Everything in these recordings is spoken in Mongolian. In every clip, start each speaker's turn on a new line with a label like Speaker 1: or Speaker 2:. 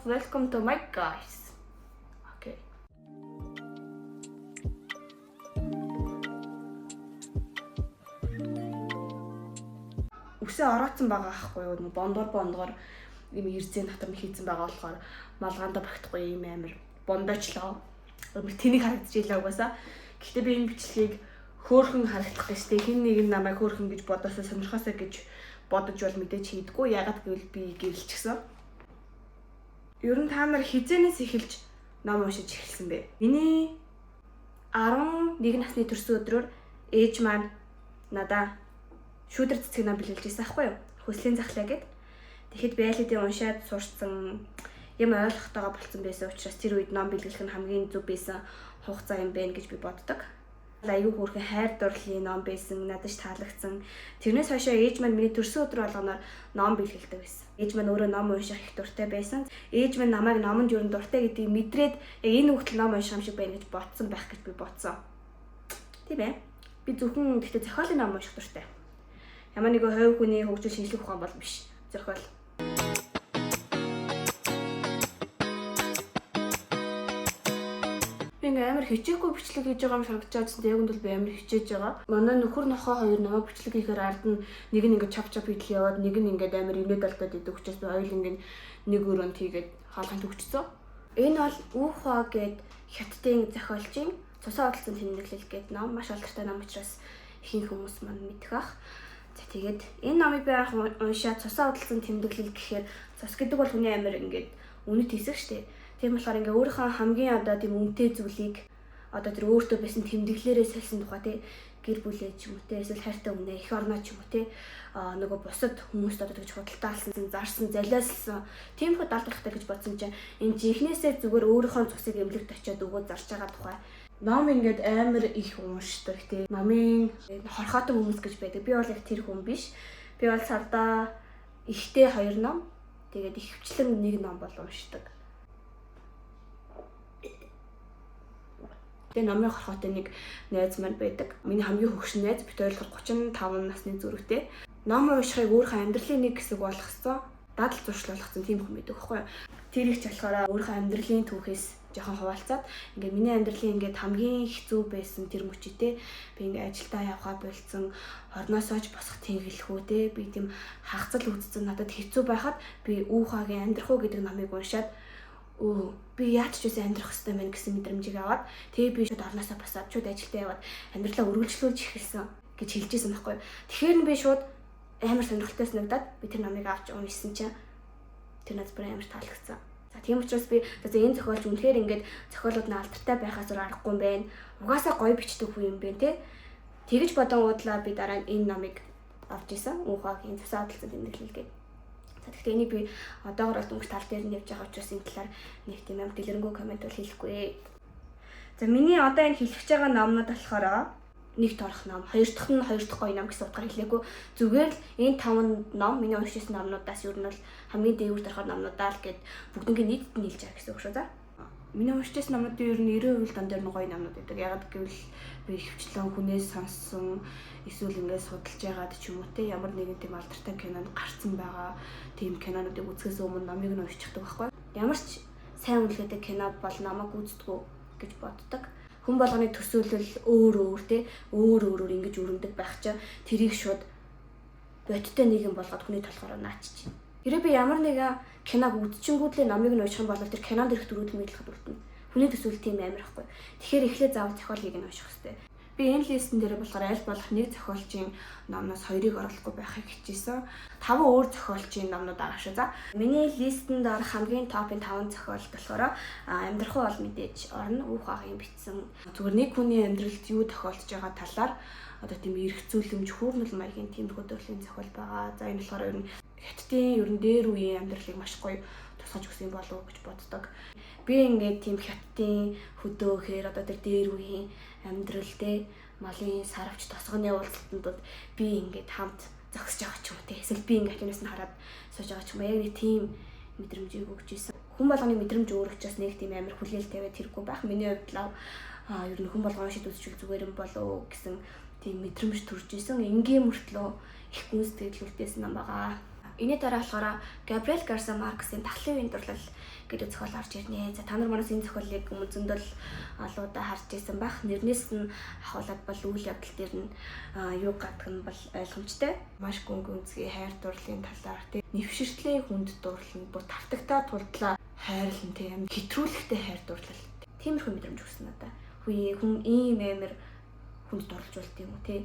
Speaker 1: welcome to my guys. Okay. Үсээ ороодсон байгаа ахгүй юу? Бондгоор юм ирзэн дотор нь хийцэн байгаа болохоор малгаанда багтахгүй юм амир бондоочлоо. Тэнийг харагдаж илаа угаасаа. Гэхдээ би энэ бичлэгийг хөөхөн харагдах гэжтэй хин нэг намайг хөөхөн гэж бодосоо сонирхосоо гэж бодож бол мэдээж хийдгүү. Ягаад гэвэл би гэрэлчихсэн. Ер нь та нар хизэнээс эхэлж ном уншиж эхэлсэн бэ? Миний 11 насны төрсөн өдрөөр ээж маань надаа шүүдэр цэцэг ном бэлгэлж ирсэн аахгүй юу? Хүслийн захлаа гэд. Тэгэхэд байлуудын уншаад сурцсан юм ойлгохтойгоо болцсон байсан учраас тэр үед ном бэлгэлэх нь хамгийн зөв байсан хугацаа юм байна гэж би боддог. Аюу хөөрхөн хайр дурлалын ном байсан, надад таалагдсан. Тэрнээс хойшоо ээж маань миний төрсөн өдөр болгоноор ном бэлгэлдэг байсан. Ээж маань өөрөө ном унших их дуртай байсан. Ээж маань намайг номонд юу дуртай гэдгийг мэдрээд яг энэ хүүхдэл ном унших юм шиг байна гэж бодсон байх гэж би бодсон. Тийм ээ. Би зөвхөн гэхдээ зохиолын ном унших дуртай. Ямар нэгэн хувь хүний хөгжил шинжлэх ухаан бол биш. Зохиол. Амар хичээхгүй бичлэг хийж байгаа юм харагдаж байгаа. Яг нь бол би амар хичээж байгаа. Манай нөхөр нохоо хоёр намайг бичлэг хийхээр ард нь нэг нь ингээд чап хийдэл яваад нэг нь ингээд амар инээд алдаад идэв учраас би ойл ингээд нэг өрөөнд хийгээд хаалганд өгчсөн. Энэ бол Үхва гээд хятадын зохиолчийн цусаа хөдөлсөн тэмдэглэл гээд ном маш алдартай ном учраас ихэнх хүмүүс маань мэдэх бах. За тэгээд энэ номыг би анх уншаад цусаа хөдөлсөн тэмдэглэл гэхээр цус гэдэг бол хүний амар ингээд үнэт хэсэг шүү дээ. Тийм болохоор ингээ өөрийнхөө хамгийн одоо тийм үнэтэй зүйлийг одоо тэр өөртөө байсан тэмдэглэлээрээ салсан тухай тий гэр бүлээ ч юм уу тий эсвэл хайртай өмнө эх орноо ч юм уу тий нөгөө бусад хүмүүст одоо тэгж худалдаалсан, зарсан, залиалсан тийм их даалгавартай гэж бодсон чинь энэ жинхнээсээ зүгээр өөрийнхөө цусыг эмнэлэгт очиод өгөө зарж байгаа тухай ном ингээд амар их уншдаг тий номын хорхоотон хүмүүс гэж байдаг. Би бол яг тэр хүн биш. Би бол сардаа ихтэй 2 ном тэгээд ихвчлэн 1 ном бол уншдаг. Тэгээ номын хорхоотой нэг найз маань байдаг. Миний хамгийн хөгшин найз бит ойлгоход 35 насны зүрхтэй. Ном уншихыг өөрийнхөө амьдралын нэг хэсэг болгоцсон. Дадал зуршлуулсан тийм хүн байдаг байхгүй юу? Тэр их ч болохоор өөрийнхөө амьдралын түүхээс жоохон хуваалцаад ингээ миний амьдралын ингээ хамгийн хэцүү байсан тэр мөчтэй би ингээ ажилдаа явхаа болцсон орноосоо ч босох тэнглэхүү те би тийм хагцал үзсэн надад хэцүү байхад би Үхагийн амьдрах уу гэдэг номыг уншаад би яаж ч үсэн амьдрах хэрэгтэй байна гэсэн мэдрэмжийг аваад тэгээ би шууд орноосоо босоод шууд ажилдаа яваад амьдралаа үргэлжлүүлж эхэлсэн гэж хэлжсэн байхгүй. Тэгэхээр би шууд амар сонирхолтой санагдаад би тэр номыг авч уншсан чинь тэр надад бүр амар таалагдсан. За тийм учраас би энэ зохиолч үнэхээр ингээд зохиолууд нь алдартай байхаас зур аргагүй юм байна. Угаасаа гоё бичдэг хүн юм байна те. Тэгэж бодон уудлаа би дараа нь энэ номыг авч исэн. Үхагийн цусаа хөдөлсөн тэмдэглэл гэдэг. Тэгэхдээ энийг би одоогоор бол дөнгөж тал дээр нь явж байгаа учраас энэ талаар нэг тийм амар дэлгэрэнгүй комент бол хийхгүй. За миний одоо энэ хэлэх байгаа номнууд болохоор нэг торох ном, хоёр дахь нь хоёр дахь гоё ном гэсэн утгаар хэлээгүй. Зүгээр л энэ 5 ном миний уншижсэн номнуудаас ер нь бол хамгийн дээвэр торохоор номнуудаа л гээд бүгднийг нийтд нь хэлж байгаа гэсэн үг шүү за. Миний уншижсэн номнуудын ер нь 90% дан дээр нь гоё номнууд байдаг. Ягаад гэвэл би хөвчлэн хүнээс сонссон эсвэл ингээд судалж байгаад ч юм уу те ямар нэгэн тийм алдартай кинонд гарцсан байгаа тийм кинонуудыг үзэхээс өмнө номыг нь уншчихдаг байхгүй. Ямар ч сайн үнэлгээтэй кино бол намайг үздэггүй гэж боддог. Хүн болгоны төсөөлөл өөр те өөр ингэж өрнөдөг байх чинь тэрийг шууд бодиттой нэг юм болгоод хүний толгороо нааччих. Тэрээ би ямар нэгэн киног үзчихэнгүүтлээ номыг нь унших юм бол тэр кинонд ирэх дөрүүдэл мэдлэхэд үлдэнэ. Хүний төсөөлөл тийм амар ихгүй. Тэгэхээр эхлээд заавал зохиолыг нь унших хэрэгтэй. Би энэ листэн дээр болохоор аль болох нэг зохиолчийн номноос 2-ыг оруулахгүй байхыг хичээсэн. 5 өөр зохиолчийн номнууд байгаа шүү. За. Миний листэнд орох хамгийн топын 5 зохиол болохоор амьдрах уу бол мэдээж орно. Үхагийн бичсэн. Зүгээр нэг хүний амьдралд юу тохиолдож байгаа талаар одоо тийм эрх зүйлэмж хүүрнэл маягийн тиймэрхүү төрлийн зохиол байгаа. За энэ болохоор ер нь хятадын ер нь дээр үеийн амьдралыг маш гоё тусгаж өгсөн болов уу гэж боддог. Би ингээд тийм хятадын хөдөөхөр одоо тэр дээр үеийн амьдрал те малын сарвч тосгоны уулзалтанд би ингээд хамт зогсож байгаа ч юм уу те эсвэл би ингээд хинээс нь хараад сууж байгаа ч юм уу яг нэг тийм мэдрэмжийг өгч ийсэн. Хүн болгоны мэдрэмж өөр учраас нэг тийм амар хүлээл тавиад хэрэггүй байх. Миний хувьд л ер нь хүн болгоно шид үзчихвэл зүгээр юм болов гэсэн тийм мэдрэмж төрж ийсэн. Энгийн мөртлөө их гүн сэтгэл үлдээсэн юм байгаа. Энийн дараа болохоор Gabriel Garcia Marquez-ийн Дахлын үеийн дурлал гэдэг зохиол орж ирнэ. За та нар манаас энэ зохиолыг өмнөдөл олоодаа харж ирсэн байх. Нэрнээс нь ахуулаад бол үйл явдал дээр нь юу гадаг нь бол ойлгомжтой. Маш гүнзгий хайр дурлалын талаар тий нэвширтлийн хүнд дурлал нь бүр тавтагтаа тулдлаа хайрлан тий амин хэтрүүлэхтэй хайр дурлал. Тиймэрхүү мэдрэмж өгсөн надаа. Хүү хүн ийм амар хүнд дурлж болт юм уу тий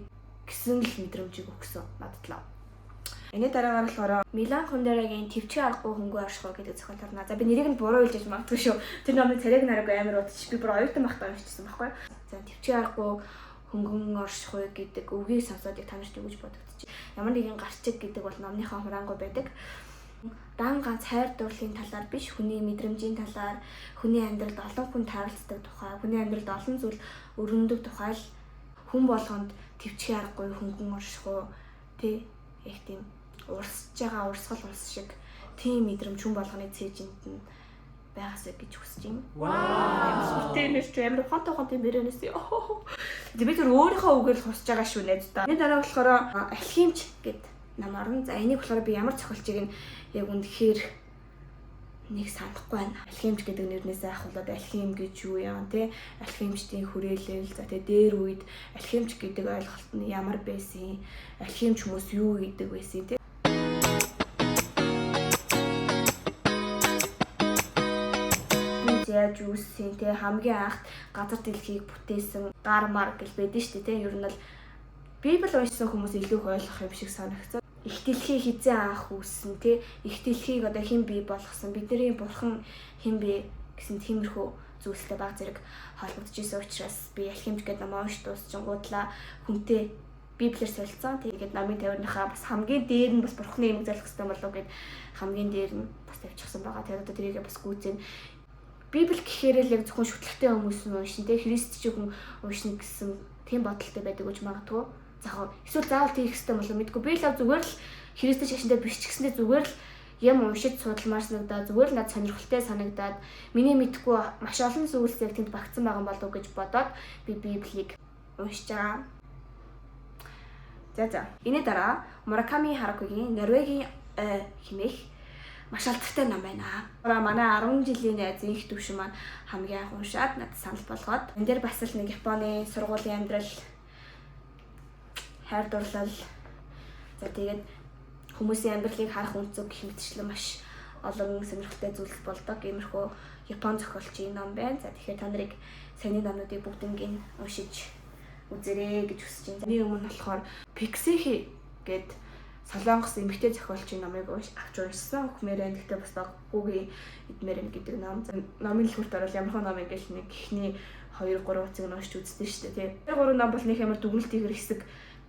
Speaker 1: гэсэн л мэдрэмжийг өгсөн надад. Энийн дараагаар болохоор Милан Кундерагийн Твчийн аргагүй хөнгөө оршихоо гэдэг зохиол орно. За би нэрийг нь буруу хэлж магадгүй шүү. Тэр номын царайг нараагүй амар удаж би бүр оюутан байхдаа уншижсэн байхгүй. За Твчийн аргагүй хөнгөн оршихоо гэдэг үгийг сонсоод та нарт юу гэж бодогдчих. Ямар нэгэн гарчиг гэдэг бол номныхаа хураангуй байдаг. Дан ганц хайр дурлалын талаар биш, хүний мэдрэмжийн талаар, хүний амьдралд олон хүн тааралцдаг тухай, хүний амьдралд олон зүйл өрнөдөг тухай л хүн болгонд Твчийн аргагүй хөнгөн оршихоо тий яг тийм урсж байгаа урсгал ус шиг тийм мэдрэмж хүн болгоны цээжинд нь байгаасаа гэж хүсэж байна. Вау. Тийм нэрч амар хонтой мөрөнөөс ёо. Би тэр өөрийнхөө үгээр л хусж байгаа шүү нэ та. Энэ дараа болохоор Алхимч гэд нам орно. За энийг болохоор би ямар зохиолчийг нь яг үнэхээр нэг санахгүй байна. Алхимч гэдэг нэрнээс ахуулаад алхим гэж юу яа тий алхимчдийн хүрээлэл за тий дээр үед алхимч гэдэг ойлголт нь ямар байсан, алхимч хүмүүс юу гэдэг байсан тий яаж үүссэн тий хамгийн анх газар дэлхийг бүтээсэн гар мар гэл байдэн шүү дээ тий ер нь л Библи уншсан хүмүүс илүү их ойлгох юм шиг санагцсан. Их дэлхий хизээ анх үүссэн тий их дэлхийг одоо хэн бий болгосон бидний бурхан хэн бэ гэсэн тиймэрхүү зүйлстэй баг зэрэг холбогдож исэн учраас би алхимч гэдэг ном унш дуусчингуудлаа хүнтэй Библиэр солилцсон. Тэгээд намын тавирныхаа бас хамгийн дээр нь бас бурханы юм залах хэрэгтэй болов гэд хамгийн дээр нь бас тавьчихсан байгаа. Тэгээд одоо тэрийг бас гүйцэн Библи гэхээр л яг зөвхөн шүтлэгтэй хүмүүс нь уншин тий христчиг хүн уншин гэсэн тийм бодолтой байдаг гэж магадгүй. За эсвэл заавал тийх хэрэгтэй болов мэдгүй. Би л зүгээр л христч шашинтай биш ч гэсэндээ зүгээр л юм уншиж судалмаар санагдаад зүгээр л над сонирхолтой санагдаад миний мэдгүй маш олон зүйлс яг тэнд багтсан байгаа болов гэж бодоод би Библийг уншиж байгаа. За энэ дараа Мураками Харукигийн Норвегийн хэмээх маш алдартай ном байна. Манай 10 жилийн найзын их төвшин маань хамгийн анх уншаад надад санал болгоод энэ дээр бас л нэг Японы сургуулийн амьдрал хайр дурлал за тэгээд хүмүүсийн амьдралыг харах үнцөг гэх мэтчлэн маш олон сонирхолтой зүйлс болдог. Иймэрхүү Япон зохиолчийн ном байна. За тэгэхээр та нарыг саяны номнуудыг бүгднийг уншиж үзээрэй гэж хүсэж байна. Миний өмнө болохоор Pixie гэд Солонгос эмэгтэй зохиолчийн номыг авч уншсан. Хөхмээрэн гэхдээ бас баггүй эдмэрэн гэдэг ном. Номын дэлгүүрт орол ямархан ном ингээл нэг ихний 2 3 утсыг нь уншиж үзсэн шүү дээ. Тэгээ 3 ном бол нэг ямар дүгнэлт игэр хэсэг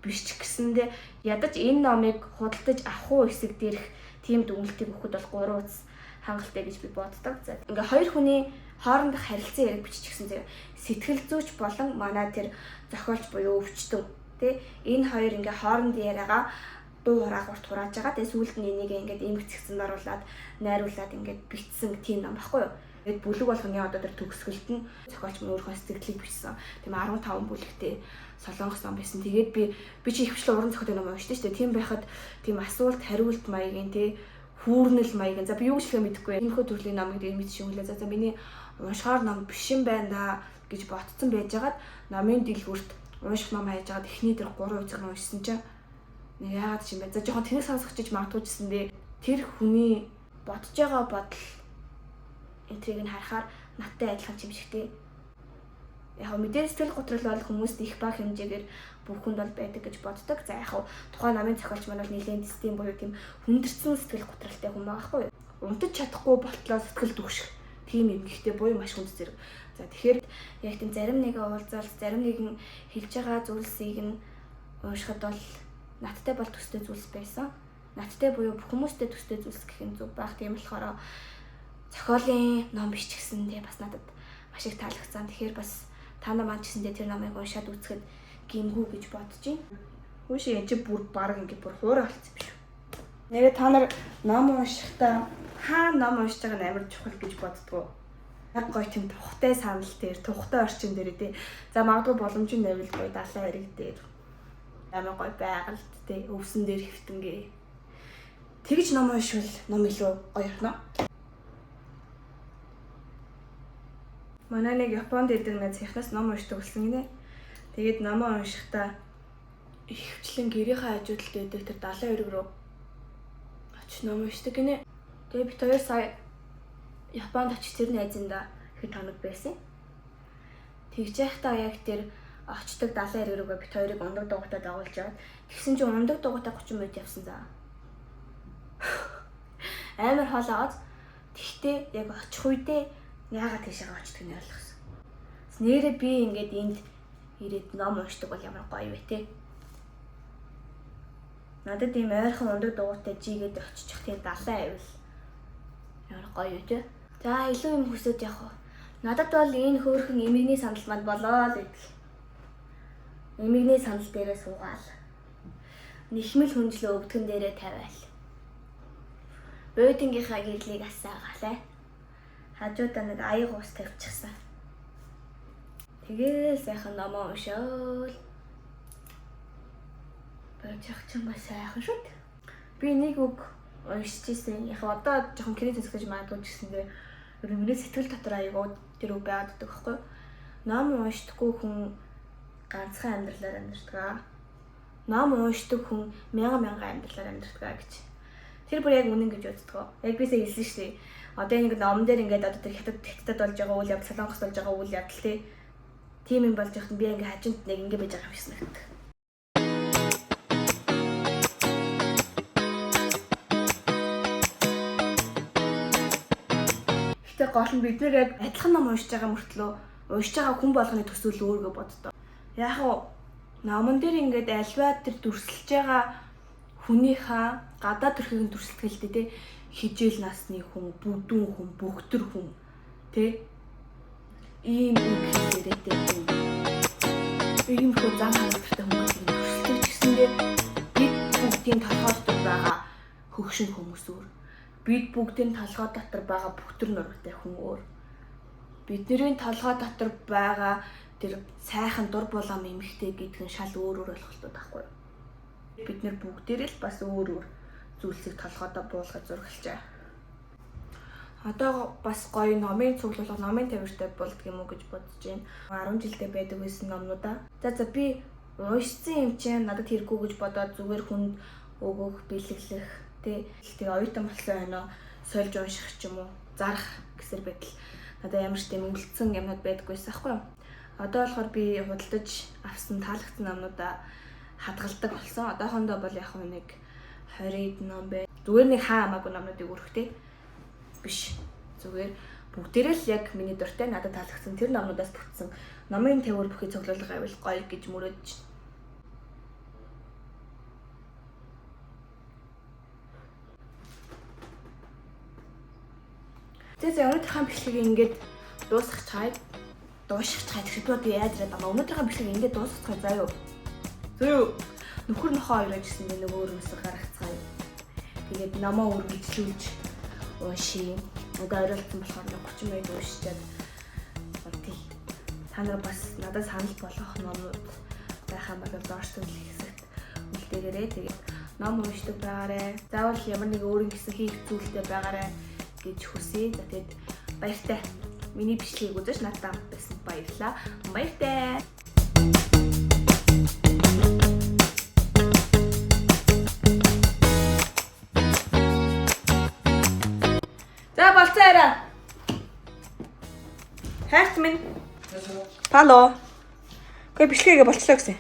Speaker 1: биш ч гэсэндээ ядаж энэ номыг худалдаж авах уу хэсэг дээрх тийм дүгнэлтийг өгөхөд бол 3 утас хангалттай гэж би боддог. За ингээ хоёр хүний хоорондох харилцан яриг биччихсэн зэрэг сэтгэл зүйч болон манай тэр зохиолч буюу өвчтөн тий энэ хоёр ингээ хоорондын яриагаа дуу хураагаарт хурааж байгаа. Тэгээ сүүлд нь энийг ингээд эмх зэгцэнд оруулаад найруулад ингээд бичсэн тийм ном баггүй юу. Тэгээд бүлэг болгоны одоо тэр төгсгөлд нь зохиолч мөн өөрийнхөө сэтгэлийг бичсэн. Тийм 15 бүлэгтэй солонгос ном байсан. Тэгээд би чи ихвчлэн уран зохиолын ном уншдаг шүү дээ. Тийм байхад тийм асуулт хариулт маягийн тий хүүрнэл маягийн. За би юу гэж мэдэхгүй. Энэхүү төрлийн номыг тэгээд мэдчихвүлээ. За миний уншихаар ном биш юм байна да гэж ботцсон байжгаад номын дэлгүүрт унших ном хайж агаад эхний тэр 3 үзэг нь уншсан чинь яагаад ч юм бэ. За жоохон тэнэг сонсогчиж магадгүй гэсэндээ тэр хүний бодож байгаа бодол энтрийг нь харахаар надтай адилхан ч юм шигтэй. Яг мэдээ сэтгэл готрол бол хүмүүст их баг хэмжээгээр бүхэнд бол байдаг гэж боддог. За яг тухайн намын зохиолч маань бол нэлийн дисциплин буюу тийм хүндэрсэн сэтгэл готролтой хүн байгаа хгүй юу. Унтаж чадахгүй болтлоо сэтгэл дүүших тийм юм гэхдээ буюу маш хүнд зэрэг. За тэгэхээр яг тийм зарим нэгэн уулзаал зарим нэгэн хэлж байгаа зүйлсийг нь уншихад бол надтай бол төстэй зүйлс байсан. Надтай буюу хүмүүстэй төстэй зүйлс гэх юм зүг байх. Тийм болохоор зохиолын ном биш ч гэсэн тийм бас надад маш их таалагдсан. Тэгэхээр бас та нар маань ч гэсэндээ тэр номыг уншаад үзэхэд гимгүү гэж бодож байна. Хүүшээ энэ чи бүр баг ингэ бүр хуурай болцсон биш үү? Нэрээ та нар ном уншихдаа хаа ном уншиж байгаа нь амар чухал гэж боддгоо. Яг гоё тийм тухтай санал дээр, тухтай орчин дээр тий. За магадгүй боломжийн навил гоё далайн хэрэг дээр. Амар гоё байгальд тий өвсөн дээр хэвтэнгээ. Тэгж ном уншвал ном илүү гоё ярина. Манай нэг Японд идэг найз ихнаас ном уншдаг болсон гинэ. Тэгээд ном уншихдаа ихвчлэн гэрийнхээ хажуудалд байдаг тэр 72 руу очиж ном уншдаг гинэ. Тэгээд бид хоёр сая Японд очиж тэр найзында хэд хоног байсан. Тэгж яхтаа яг тэр очдог 72 руугаа бид хоёрыг ундаг дугуйтаа дагуулж яваад тэгсэн чинь ундаг дугуйтаа 30 минут явсан заа. Амар хоолоогоос тэгтээ яг очих үедээ яагаад тийшээ очдөг нь ойлгосон. Нэрээ би ингээд энд ирээд ном уншдаг бол ямар гоё вэ те. Надад ийм ойрхон ундаг дугуйтай жигээд очиж тийм далайн авил ямар гоё юу те. За илүү юм хүсэж явах уу. Надад бол энэ хөөрхөн эмигний сандал манд болоо л гэдэг. Эмигний сандал дээрээ суугаал. Нэхмэл хүнжлөө өвдгөн дээрээ тавиал. Бөөдөнгийнхаа гэрлийг асаагаалаа. Хажуудаа нэг аяг ус тавьчихсан. Тэгээл сайхан номоо уншаал. Бөөчих чинь бас сайхан шүү дээ. Би нэг үг уншиж ирсэн. Яг одоо жоохон кредит хэсгэж магадгүй ч гэсэндээ миний сэтгэл дотор аягаа тэр үг байгаад байдаг байхгүй. Ном уншдаггүй хүн ганцхан амьдралаар амьдардаг. Ном уншдаг хүн мянган амьдралаар амьдардаг гэж. Тэр бүр яг үнэн гэж боддог. Яг би сая хэлсэн шүү дээ. Одоо нэг ном дээр ингээд одоо тэр хятадд болж байгаа үйл явдал, Солонгост болж байгаа үйл явдал тийм юм болж байхад би ингээд хажууд нэг ингээд байж байгаа юм шиг санагдав. Гэтэ гол нь бид нэр яг адилхан ном уншиж байгаа мөртлөө уншиж байгаа хүн болгоны төсөөл өөргөө боддог. Яг нь номон дээр ингээд альва тэр дүрсэлж байгаа хүнийхээ гадаа төрхийг дүрсэлтгэлтэй те хижээл насны хүн, бүдүүн хүн, бөгтөр хүн те ийм үг хэлээтэй хүн. Ийм хөө зам хамтартай хүмүүс дүрсэлтэй ч гэсэндээ бид бүгдийн толгой дотор байгаа хөгшин хүмүүс өөр. Бид бүгдийн толгой дотор байгаа бөгтөр нуруутай хүн өөр. Бидний толгой дотор байгаа тэр сайхан дур булаам эмхтэй гэдг нь шал өөр ойлголтууд байхгүй. Бид нэр бүгдээрээ л бас өөр зүйлсийг толгойдоо буулгаж зургалж байгаа. Одоо бас гоё номын цуглуулга, номын тавиртай болдг юм уу гэж бодож байна. 10 жилдээ байдаг байсан номнуудаа. За би уншсан юм чинь надад хэрэггүй гэж бодоод зүгээр хүнд өгөх, бэлэглэх, тэг оюутан болсон байна. Сольж унших ч юм уу, зарах гэсэр байтал надад ямар ч тийм үлдсэн юмнууд байдаггүйсэн аахгүй юу. Одоо болохоор би худалдаж авсан таалагдсан номнуудаа хадгалдаг болсон. Одоохондоо бол яг нэг 20 ном бай. Зүгээр нэг хаа хамаагүй номнуудыг өрөхтэй биш. Зүгээр бүгдээрээ л яг миний дуртай надад таалагдсан тэр номнуудаас бүтсэн номын тавир бүхий цуглуулга байвал гоё гэж мөрөөдж байна. Тэгээ өнөөдрийнхээ бичлэгийг ингээд дуусгах чаад тэгэхээр би яаж яриад байгаа өнөөдрийнхээ бичлэгийг ингээд дуусгах заа юу. Зөө нөхөр нохоо хоёр ажсэн нэг өөрөөсөө гаргацгаая. Тэгээд намаа үргэлжлүүлж уншия. Одоо оролцсон болохоор 30 минут уншичаад тий. Та нар бас надад санал болгох номууд байхаа магад доош төлөх хэсэгт үлдээгээрэй. Тэгээд ном уншдаг байгаарай. Заавал ямар нэг өөрийн гэсэн хийх зүйлтэй байгаарай гэж хүсье. За тэгээд баяртай. Миний бичлэгийг үзэж надад байсан баярлалаа. Баяртай. За болцоорой. Хайрт минь. Пало. Гэ бичлэгээ болчлоо гэсэн.